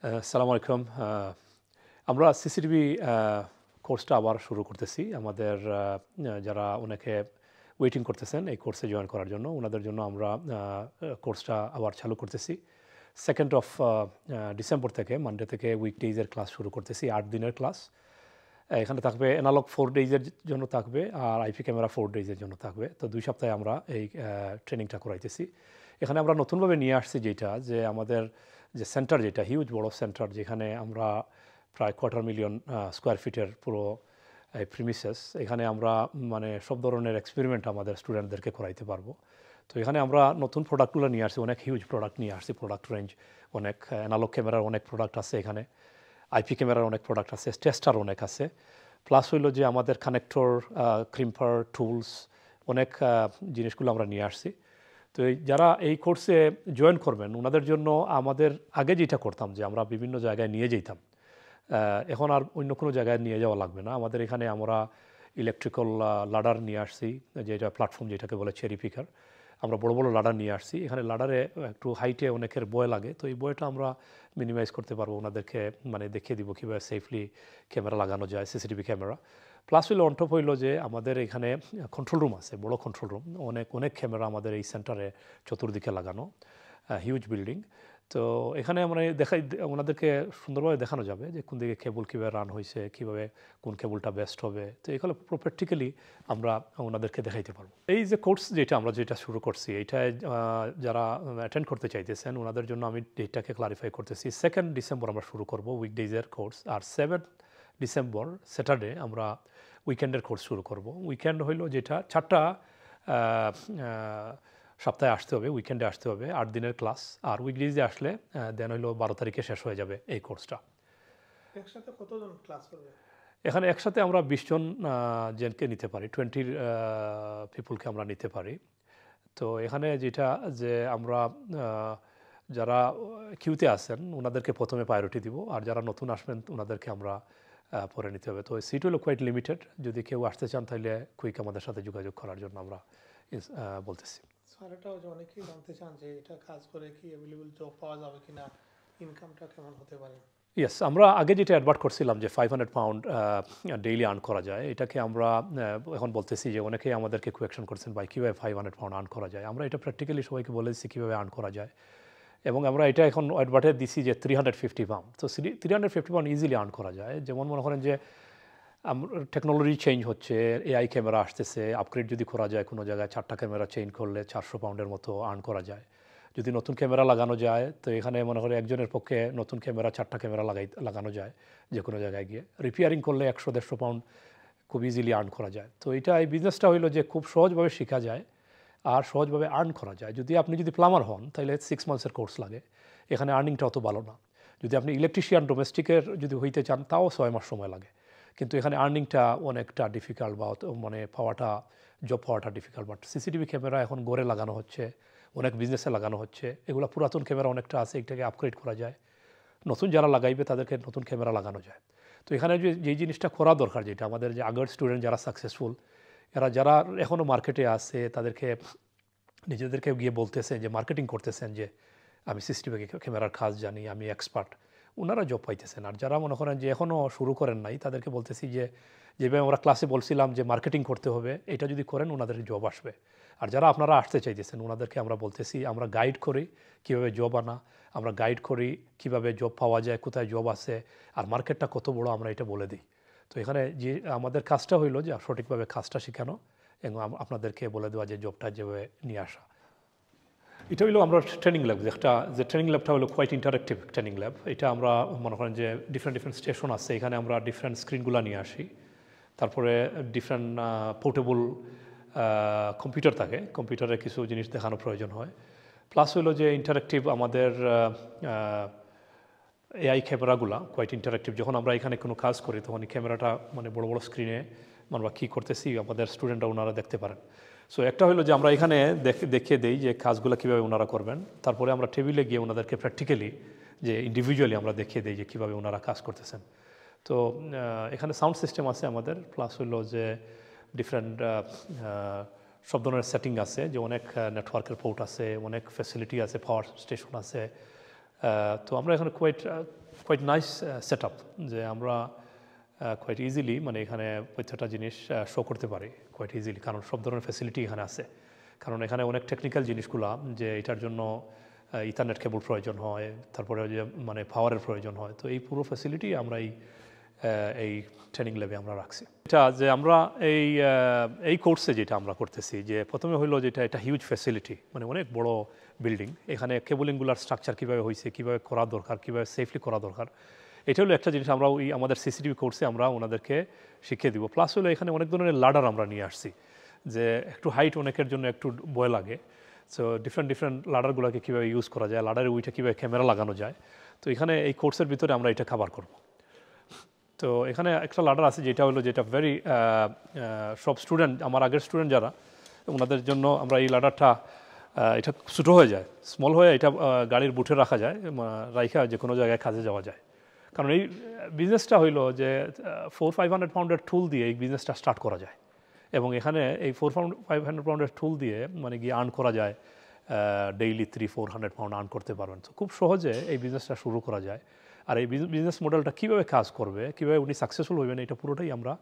আসসালামু আলাইকুম। আমরা সিসিটিভি কোর্সটা আবার শুরু করতেছি। আমাদের যারা অনেকে ওয়েটিং করতেছেন এই কোর্সে জয়েন করার জন্য, ওনাদের জন্য আমরা কোর্সটা আবার চালু করতেছি। 2nd অফ ডিসেম্বর থেকে, মানডে থেকে উইকডেজের ক্লাস শুরু করতেছি, 8 দিনের ক্লাস। এখানে থাকবে অ্যানালগ 4 ডেজের জন্য থাকবে, আর আইপি ক্যামেরা 4 ডেজের জন্য থাকবে। তো 2 সপ্তাহে আমরা এই ট্রেনিংটা করাইতেছি। এখানে আমরা নতুনভাবে নিয়ে আসছি যেটা, যে আমাদের যে সেন্টার, যেটা হিউজ বড় সেন্টার, যেখানে আমরা প্রায় 250,000 স্কোয়ার ফিটের পুরো প্রিমিসেস, এখানে আমরা মানে সব ধরনের এক্সপেরিমেন্ট আমাদের স্টুডেন্টদেরকে করাইতে পারবো। তো এখানে আমরা নতুন প্রোডাক্টগুলো নিয়ে আসছি, অনেক হিউজ প্রোডাক্ট নিয়ে আসছি, প্রোডাক্ট রেঞ্জ অনেক। অ্যানালগ ক্যামেরার অনেক প্রোডাক্ট আছে এখানে, আইপি ক্যামেরার অনেক প্রোডাক্ট আছে, টেস্টার অনেক আছে। প্লাস হইলো যে আমাদের কানেক্টর, ক্রিম্পার, টুলস, অনেক জিনিসগুলো আমরা নিয়ে আসছি। তো যারা এই কোর্সে জয়েন করবেন ওনাদের জন্য আমাদের আগে যেটা করতাম, যে আমরা বিভিন্ন জায়গায় নিয়ে যেতাম, এখন আর অন্য কোনো জায়গায় নিয়ে যাওয়া লাগবে না। আমাদের এখানে আমরা ইলেকট্রিক্যাল লাডার নিয়ে আসছি, যেটা প্ল্যাটফর্ম যেটাকে বলে চেরি পিকার। আমরা বড় বড় লাডার নিয়ে আসছি। এখানে লাডারে একটু হাইটে অনেকের ভয় লাগে, তো এই ভয়টা আমরা মিনিমাইজ করতে পারবো, ওনাদেরকে মানে দেখিয়ে দিব কীভাবে সেফলি ক্যামেরা লাগানো যায়, সিসিটিভি ক্যামেরা। প্লাস হইলো অন টপ হইলো যে আমাদের এখানে কন্ট্রোল রুম আছে, বড় কন্ট্রোল রুম, অনেক অনেক ক্যামেরা আমাদের এই সেন্টারে চতুর্দিকে লাগানো, হিউজ বিল্ডিং। তো এখানে আমরা ওনাদেরকে সুন্দরভাবে দেখানো যাবে যে কোন দিকে কেবল কীভাবে রান হয়েছে, কীভাবে কোন কেবলটা বেস্ট হবে। তো এগুলো প্র্যাকটিক্যালি আমরা ওনাদেরকে দেখাইতে পারবো। এই যে কোর্স যেটা শুরু করছি, এইটায় যারা অ্যাটেন্ড করতে চাইতেছেন ওনাদের জন্য আমি ডেটটাকে ক্লারিফাই করতেছি। 2nd ডিসেম্বর আমরা শুরু করব উইকডেজের কোর্স, আর 7th ডিসেম্বর স্যাটারডে আমরা উইকেন্ডের কোর্স শুরু করব। উইকেন্ড হইলো যেটা 4টা সপ্তাহে আসতে হবে, উইকেন্ডে আসতে হবে, 8 দিনের ক্লাস। আর উইকডেজে আসলে দেন হইলো 12 তারিখে শেষ হয়ে যাবে এই কোর্সটা। একসাথে কতজন ক্লাস করবে? এখানে একসাথে আমরা 20 জন জনকে নিতে পারি, 20 পিপুলকে আমরা নিতে পারি। তো এখানে যেটা, যে আমরা যারা কিউতে আছেন ওনাদেরকে প্রথমে প্রায়োরিটি দিব, আর যারা নতুন আসবেন ওনাদেরকে আমরা পরে নিতে হবে। তো সিট হলো কোয়াইট লিমিটেড, যদি কেউ আসতে চান তাহলে কুইক আমাদের সাথে যোগাযোগ করার জন্য আমরা বলতেছি। স্যার, এটাও যে অনেকেই জানতে চান যে এটা কাজ করে কি অ্যাভেলেবল জব পাওয়া যাবে কিনা, ইনকামটা কেমন হতে পারে? ইয়েস, আমরা আগে যেটা অ্যাডভার্ট করছিলাম যে 500 পাউন্ড ডেইলি আর্ন করা যায়, এটাকে আমরা এখন বলতেছি যে অনেকেই আমাদেরকে কোয়েকশন করছেন ভাই কীভাবে 500 পাউন্ড আর্ন করা যায়। আমরা এটা প্র্যাকটিক্যালি সবাইকে বলেছি কীভাবে আর্ন করা যায়, এবং আমরা এটা এখন অ্যাডভার্টে দিছি যে 350 পাউন্ড। তো 350 পাউন্ড ইজিলি আর্ন করা যায়। যেমন মনে করেন যে টেকনোলজি চেঞ্জ হচ্ছে, এআই ক্যামেরা আসতেছে, আপগ্রেড যদি করা যায় কোনো জায়গায়, 4টা ক্যামেরা চেঞ্জ করলে 400 পাউন্ডের মতো আর্ন করা যায়। যদি নতুন ক্যামেরা লাগানো যায়, তো এখানে মনে করে একজনের পক্ষে নতুন ক্যামেরা 4টা ক্যামেরা লাগানো যায় যে কোনো জায়গায় গিয়ে। রিপেয়ারিং করলে 100-150 পাউন্ড খুব ইজিলি আর্ন করা যায়। তো এই বিজনেসটা হইলো যে খুব সহজভাবে শেখা যায় আর সহজভাবে আর্ন করা যায়। আপনি যদি প্লামার হন তাহলে 6 মান্থসের কোর্স লাগে, এখানে আর্নিংটা অত ভালো না। যদি আপনি ইলেকট্রিশিয়ান ডোমেস্টিকের যদি হইতে চান তাও 6 মাস সময় লাগে, কিন্তু এখানে আর্নিংটা অনেকটা ডিফিকাল্ট, বা মানে জব পাওয়াটা ডিফিকাল্ট। বাট সিসিটিভি ক্যামেরা এখন গড়ে লাগানো হচ্ছে, অনেক বিজনেসে লাগানো হচ্ছে। এগুলো পুরাতন ক্যামেরা অনেকটা আছে, এটাকে আপগ্রেড করা যায়, নতুন যারা লাগাইবে তাদেরকে নতুন ক্যামেরা লাগানো যায়। তো এখানে যেই জিনিসটা করা দরকার, যেটা আমাদের যে আগের স্টুডেন্ট যারা সাকসেসফুল, যারা এখনও মার্কেটে আছে, তাদেরকে নিজেদেরকে গিয়ে বলতেছেন যে মার্কেটিং করতেছেন যে আমি সিসিটিভি ক্যামেরার কাজ জানি, আমি এক্সপার্ট, ওনারা জব পাইতেছেন। আর যারা মনে করেন যে এখনও শুরু করেন নাই, তাদেরকে বলতেছি যে যেভাবে আমরা ক্লাসে বলছিলাম যে মার্কেটিং করতে হবে, এটা যদি করেন ওনাদের জব আসবে। আর যারা আপনারা আসতে চাইতেছেন ওনাদেরকে আমরা বলতেছি, আমরা গাইড করি কীভাবে জব আনা, আমরা গাইড করি কীভাবে জব পাওয়া যায়, কোথায় জব আছে, আর মার্কেটটা কত বড় আমরা এটা বলে দিই। তো এখানে যে আমাদের কাজটা হইলো যে সঠিকভাবে কাজটা শেখানো এবং আপনাদেরকে বলে দেওয়া যে জবটা যেভাবে নিয়ে আসা। এটা হইলো আমরা ট্রেনিং ল্যাব, যে ট্রেনিং ল্যাবটা হলো কোয়াইট ইন্টারেক্টিভ ট্রেনিং ল্যাব। এটা আমরা মনে করেন যে ডিফারেন্ট স্টেশন আছে, এখানে আমরা ডিফারেন্ট স্ক্রিনগুলো নিয়ে আসি, তারপরে ডিফারেন্ট পোর্টেবল কম্পিউটার থাকে, কম্পিউটারে কিছু জিনিস দেখানো প্রয়োজন হয়। প্লাস হইলো যে ইন্টারেক্টিভ আমাদের এআই ক্যামেরাগুলো কোয়াইট ইন্টারেক্টিভ। যখন আমরা এখানে কোনো কাজ করি তখন এই ক্যামেরাটা মানে বড় বড় স্ক্রিনে আমরা কী করতেছি আমাদের স্টুডেন্টরা ওনারা দেখতে পারেন। সো একটা হলো যে আমরা এখানে দেখিয়ে দিই যে কাজগুলো কীভাবে ওনারা করবেন, তারপরে আমরা টেবিলে গিয়ে ওনাদেরকে প্র্যাকটিক্যালি যে ইন্ডিভিজুয়ালি আমরা দেখিয়ে দিই যে কীভাবে ওনারা কাজ করতেছেন। তো এখানে সাউন্ড সিস্টেম আছে আমাদের, প্লাস হলো যে ডিফারেন্ট সব ধরনের সেটিং আছে, যে অনেক নেটওয়ার্কের পোর্ট আছে, অনেক ফ্যাসিলিটি আছে, পাওয়ার স্টেশন আছে। তো আমরা এখানে quite quite nice set up, যে আমরা কোয়াইট ইজিলি মানে এখানে প্রত্যেকটা জিনিস শো করতে পারি কোয়াইট ইজিলি, কারণ সব ধরনের ফ্যাসিলিটি এখানে আছে। কারণ এখানে অনেক টেকনিক্যাল জিনিসগুলো, যে এটার জন্য ইথারনেট কেবল প্রয়োজন হয়, তারপরে যে মানে পাওয়ারের প্রয়োজন হয়, তো এই পুরো ফ্যাসিলিটি আমরা এই ট্রেনিং ল্যাবে আমরা রাখছি। এটা যে আমরা এই কোর্সে যেটা আমরা করতেছি, যে প্রথমে হইলো যেটা এটা হিউজ ফ্যাসিলিটি, মানে অনেক বড় বিল্ডিং, এখানে কেবলিংগুলার স্ট্রাকচার কীভাবে হয়েছে, কীভাবে করা দরকার, কীভাবে সেফলি করা দরকার, এটা হলো একটা জিনিস আমরা ওই আমাদের সিসিটিভি কোর্সে আমরা ওনাদেরকে শিখিয়ে দিব। প্লাস হলো এখানে অনেক ধরনের লাডার আমরা নিয়ে আসছি, যে একটু হাইট অনেকের জন্য একটু ভয় লাগে, সো ডিফারেন্ট লাডারগুলোকে কীভাবে ইউজ করা যায়, লাডারের উইটা কীভাবে ক্যামেরা লাগানো যায়, তো এখানে এই কোর্সের ভিতরে আমরা এটা কভার করব। তো এখানে একটা লাডার আছে যেটা হলো যেটা ভেরি সব স্টুডেন্ট, আমার আগের স্টুডেন্ট যারা, ওনাদের জন্য আমরা এই লাডারটা এটা ছোটো হয়ে যায়, স্মল হয়ে এটা গাড়ির বুটে রাখা যায়, রাইখা যে কোনো জায়গায় কাজে যাওয়া যায়। কারণ এই বিজনেসটা হইলো যে 400-500 পাউন্ডের টুল দিয়ে এই বিজনেসটা স্টার্ট করা যায়, এবং এখানে এই 400-500 পাউন্ডের টুল দিয়ে মানে গিয়ে আর্ন করা যায়, ডেইলি 300-400 পাউন্ড আর্ন করতে পারবেন। তো খুব সহজে এই বিজনেসটা শুরু করা যায়। আর এই বিজনেস মডেলটা কীভাবে কাজ করবে, কীভাবে উনি সাকসেসফুল হবেন, এটা পুরোটাই আমরা